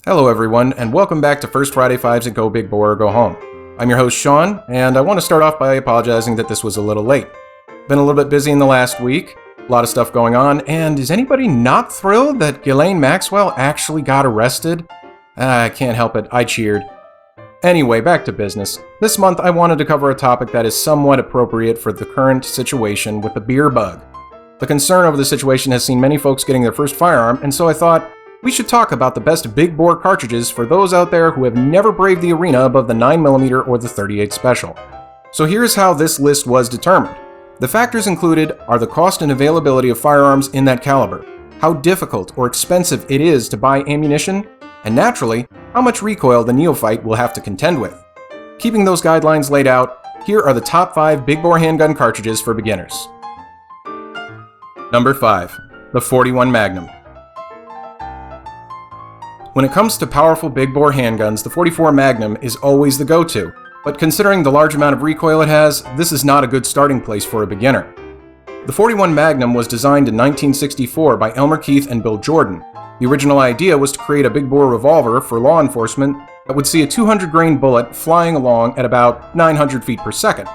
Hello everyone, and welcome back to First Friday 5s at Go Big Bore or Go Home. I'm your host Sean, and I want to start off by apologizing that this was a little late. Been a little bit busy in the last week, a lot of stuff going on, and is anybody not thrilled that Ghislaine Maxwell actually got arrested? I can't help it, I cheered. Anyway, back to business. This month I wanted to cover a topic that is somewhat appropriate for the current situation with the beer bug. The concern over the situation has seen many folks getting their first firearm, and so I thought, we should talk about the best big bore cartridges for those out there who have never braved the arena above the 9mm or the 38 Special. So here's how this list was determined. The factors included are the cost and availability of firearms in that caliber, how difficult or expensive it is to buy ammunition, and naturally, how much recoil the neophyte will have to contend with. Keeping those guidelines laid out, here are the top 5 big bore handgun cartridges for beginners. Number 5. The 41 Magnum. When it comes to powerful big bore handguns, the 44 Magnum is always the go-to, but considering the large amount of recoil it has, this is not a good starting place for a beginner. The 41 Magnum was designed in 1964 by Elmer Keith and Bill Jordan. The original idea was to create a big bore revolver for law enforcement that would see a 200 grain bullet flying along at about 900 feet per second.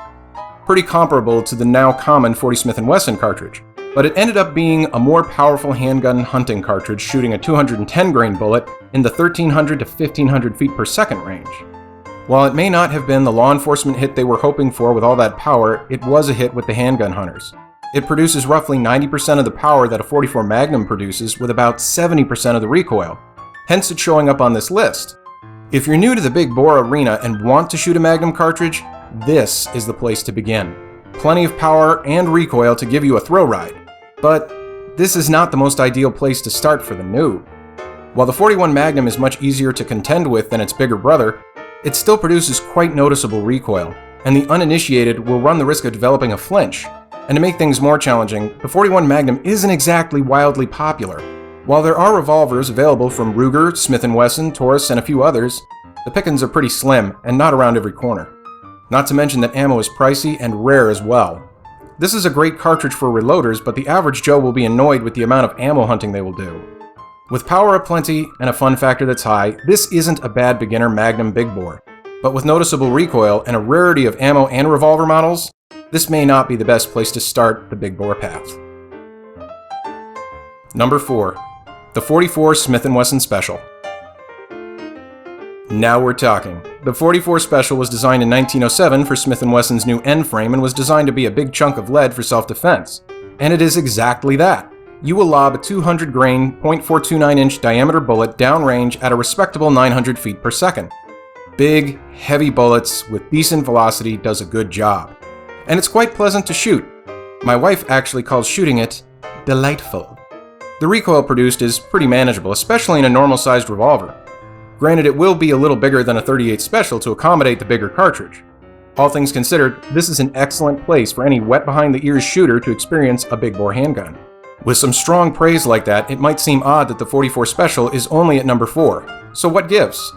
Pretty comparable to the now common 40 Smith Wesson cartridge. But it ended up being a more powerful handgun hunting cartridge shooting a 210 grain bullet in the 1300 to 1500 feet per second range. While it may not have been the law enforcement hit they were hoping for with all that power, it was a hit with the handgun hunters. It produces roughly 90% of the power that a 44 Magnum produces with about 70% of the recoil, hence it's showing up on this list. If you're new to the big bore arena and want to shoot a Magnum cartridge, this is the place to begin. Plenty of power and recoil to give you a thrill ride. But this is not the most ideal place to start for the noob. While the 41 Magnum is much easier to contend with than its bigger brother, it still produces quite noticeable recoil, and the uninitiated will run the risk of developing a flinch. And to make things more challenging, the 41 Magnum isn't exactly wildly popular. While there are revolvers available from Ruger, Smith Wesson, Taurus, and a few others, the pickings are pretty slim and not around every corner. Not to mention that ammo is pricey and rare as well. This is a great cartridge for reloaders, but the average Joe will be annoyed with the amount of ammo hunting they will do. With power aplenty and a fun factor that's high, this isn't a bad beginner Magnum big bore. But with noticeable recoil and a rarity of ammo and revolver models, this may not be the best place to start the big bore path. Number 4. The 44 Smith Wesson Special. Now we're talking. The 44 Special was designed in 1907 for Smith & Wesson's new end frame and was designed to be a big chunk of lead for self-defense. And it is exactly that. You will lob a 200 grain, .429 inch diameter bullet downrange at a respectable 900 feet per second. Big, heavy bullets with decent velocity does a good job. And it's quite pleasant to shoot. My wife actually calls shooting it delightful. The recoil produced is pretty manageable, especially in a normal-sized revolver. Granted, it will be a little bigger than a 38 Special to accommodate the bigger cartridge. All things considered, this is an excellent place for any wet-behind-the-ears shooter to experience a big bore handgun. With some strong praise like that, it might seem odd that the 44 Special is only at number 4. So what gives?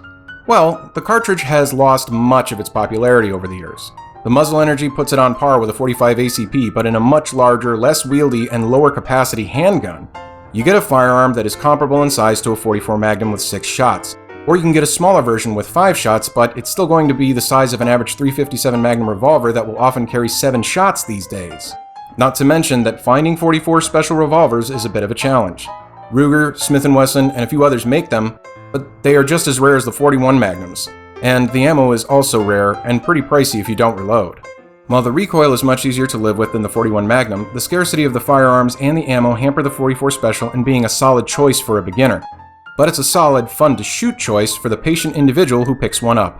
Well, the cartridge has lost much of its popularity over the years. The muzzle energy puts it on par with a 45 ACP, but in a much larger, less wieldy, and lower capacity handgun. You get a firearm that is comparable in size to a 44 Magnum with 6 shots. Or you can get a smaller version with 5 shots, but it's still going to be the size of an average .357 Magnum revolver that will often carry 7 shots these days. Not to mention that finding 44 Special revolvers is a bit of a challenge. Ruger, Smith & Wesson, and a few others make them, but they are just as rare as the 41 Magnums. And the ammo is also rare and pretty pricey if you don't reload. While the recoil is much easier to live with than the 41 Magnum, the scarcity of the firearms and the ammo hamper the 44 Special in being a solid choice for a beginner. But it's a solid, fun-to-shoot choice for the patient individual who picks one up.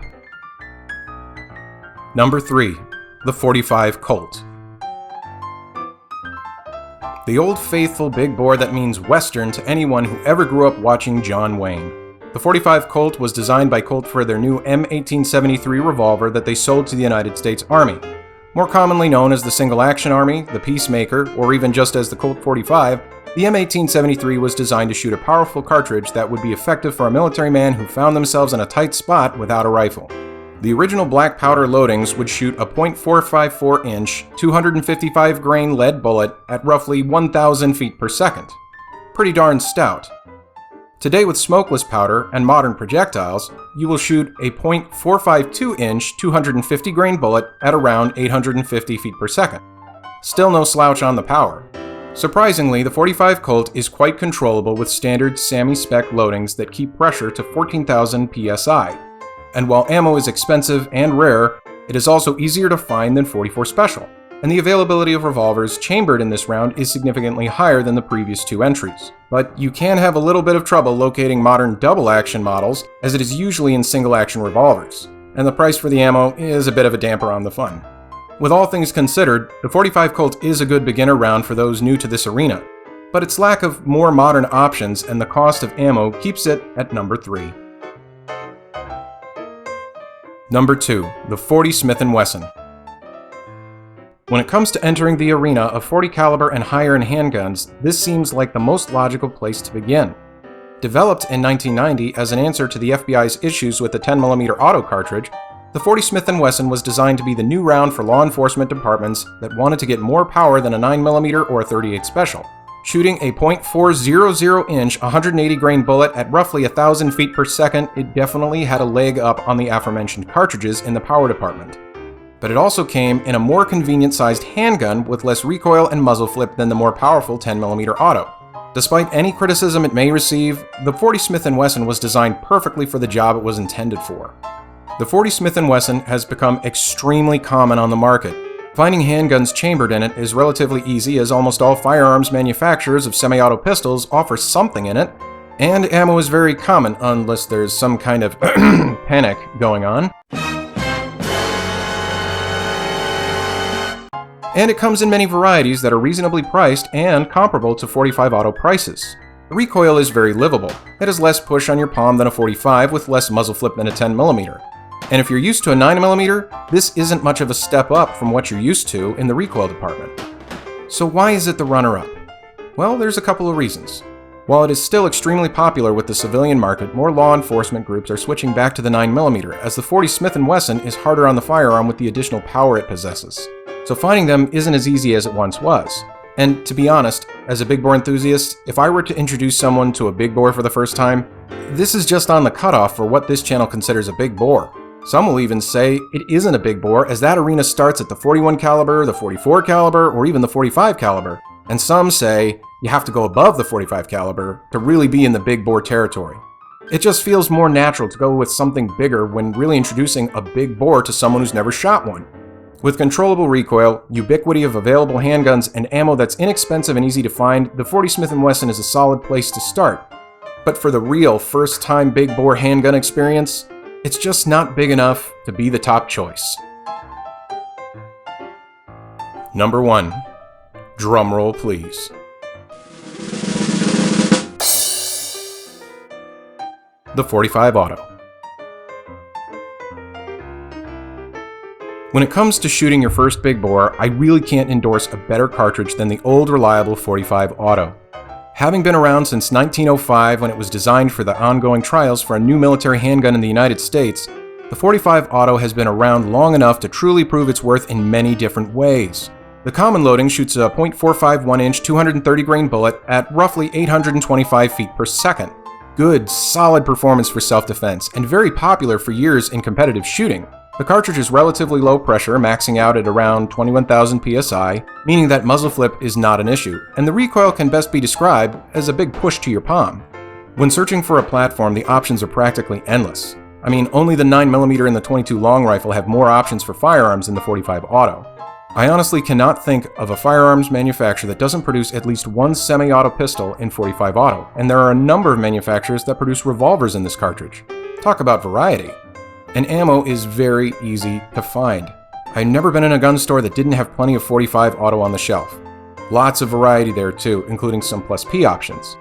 Number 3. The 45 Colt. The old faithful big bore that means Western to anyone who ever grew up watching John Wayne. The 45 Colt was designed by Colt for their new M1873 revolver that they sold to the United States Army. More commonly known as the Single Action Army, the Peacemaker, or even just as the Colt 45, the M1873 was designed to shoot a powerful cartridge that would be effective for a military man who found themselves in a tight spot without a rifle. The original black powder loadings would shoot a .454 inch, 255 grain lead bullet at roughly 1,000 feet per second. Pretty darn stout. Today, with smokeless powder and modern projectiles, you will shoot a .452-inch 250 grain bullet at around 850 feet per second. Still no slouch on the power. Surprisingly, the .45 Colt is quite controllable with standard SAMI-spec loadings that keep pressure to 14,000 psi. And while ammo is expensive and rare, it is also easier to find than .44 Special, and the availability of revolvers chambered in this round is significantly higher than the previous two entries. But you can have a little bit of trouble locating modern double-action models, as it is usually in single-action revolvers, and the price for the ammo is a bit of a damper on the fun. With all things considered, the .45 Colt is a good beginner round for those new to this arena, but its lack of more modern options and the cost of ammo keeps it at number 3. Number 2. The .40 Smith & Wesson. When it comes to entering the arena of .40 caliber and higher in handguns, this seems like the most logical place to begin. Developed in 1990 as an answer to the FBI's issues with the 10mm auto cartridge, the .40 Smith & Wesson was designed to be the new round for law enforcement departments that wanted to get more power than a 9mm or a 38 Special. Shooting a .400-inch 180 grain bullet at roughly 1,000 feet per second, it definitely had a leg up on the aforementioned cartridges in the power department. But it also came in a more convenient-sized handgun with less recoil and muzzle flip than the more powerful 10mm auto. Despite any criticism it may receive, the .40 Smith & Wesson was designed perfectly for the job it was intended for. The .40 Smith & Wesson has become extremely common on the market. Finding handguns chambered in it is relatively easy, as almost all firearms manufacturers of semi-auto pistols offer something in it, and ammo is very common unless there's some kind of panic going on. And it comes in many varieties that are reasonably priced and comparable to .45 auto prices. The recoil is very livable. It has less push on your palm than a .45 with less muzzle flip than a 10mm. And if you're used to a 9mm, this isn't much of a step up from what you're used to in the recoil department. So why is it the runner-up? Well, there's a couple of reasons. While it is still extremely popular with the civilian market, more law enforcement groups are switching back to the 9mm, as the .40 Smith & Wesson is harder on the firearm with the additional power it possesses. So finding them isn't as easy as it once was. And to be honest, as a big bore enthusiast, if I were to introduce someone to a big bore for the first time, this is just on the cutoff for what this channel considers a big bore. Some will even say it isn't a big bore, as that arena starts at the .41 caliber, the .44 caliber, or even the .45 caliber. And some say you have to go above the .45 caliber to really be in the big bore territory. It just feels more natural to go with something bigger when really introducing a big bore to someone who's never shot one. With controllable recoil, ubiquity of available handguns, and ammo that's inexpensive and easy to find, the .40 Smith & Wesson is a solid place to start. But for the real first-time big bore handgun experience, it's just not big enough to be the top choice. Number 1. Drumroll please. The .45 Auto. When it comes to shooting your first big bore, I really can't endorse a better cartridge than the old reliable .45 Auto. Having been around since 1905 when it was designed for the ongoing trials for a new military handgun in the United States, the .45 Auto has been around long enough to truly prove its worth in many different ways. The common loading shoots a .451-inch 230 grain bullet at roughly 825 feet per second. Good, solid performance for self-defense, and very popular for years in competitive shooting. The cartridge is relatively low pressure, maxing out at around 21,000 psi, meaning that muzzle flip is not an issue, and the recoil can best be described as a big push to your palm. When searching for a platform, the options are practically endless. I mean, only the 9mm and the 22 long rifle have more options for firearms than the .45 Auto. I honestly cannot think of a firearms manufacturer that doesn't produce at least one semi-auto pistol in .45 Auto, and there are a number of manufacturers that produce revolvers in this cartridge. Talk about variety. And ammo is very easy to find. I've never been in a gun store that didn't have plenty of .45 Auto on the shelf. Lots of variety there too, including some Plus P options.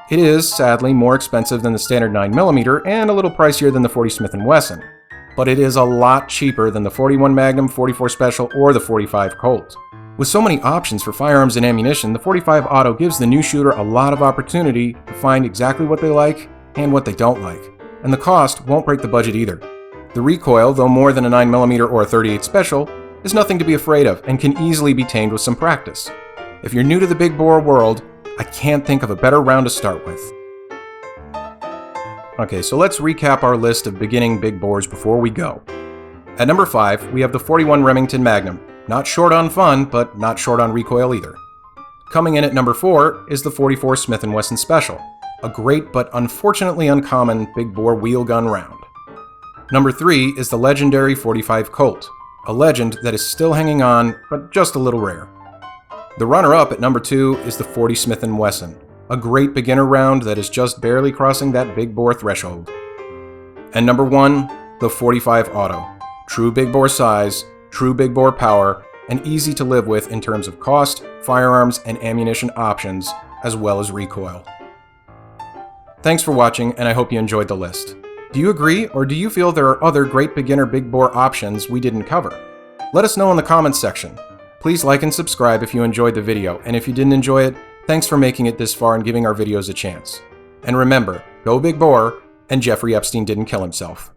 It is, sadly, more expensive than the standard 9mm and a little pricier than the .40 Smith & Wesson. But it is a lot cheaper than the .41 Magnum, .44 Special, or the .45 Colt. With so many options for firearms and ammunition, the .45 Auto gives the new shooter a lot of opportunity to find exactly what they like and what they don't like. And the cost won't break the budget either. The recoil, though more than a 9mm or a 38 Special, is nothing to be afraid of and can easily be tamed with some practice. If you're new to the big bore world, I can't think of a better round to start with. Okay, so let's recap our list of beginning big bores before we go. At number 5, we have the 41 Remington Magnum. Not short on fun, but not short on recoil either. Coming in at number 4 is the 44 Smith & Wesson Special, a great but unfortunately uncommon big bore wheel gun round. Number 3 is the legendary 45 Colt, a legend that is still hanging on, but just a little rare. The runner-up at number 2 is the 40 Smith & Wesson, a great beginner round that is just barely crossing that big bore threshold. And number 1, the 45 Auto. True big bore size, true big bore power, and easy to live with in terms of cost, firearms, and ammunition options, as well as recoil. Thanks for watching, and I hope you enjoyed the list. Do you agree, or do you feel there are other great beginner big bore options we didn't cover? Let us know in the comments section. Please like and subscribe if you enjoyed the video, and if you didn't enjoy it, thanks for making it this far and giving our videos a chance. And remember, go big bore, and Jeffrey Epstein didn't kill himself.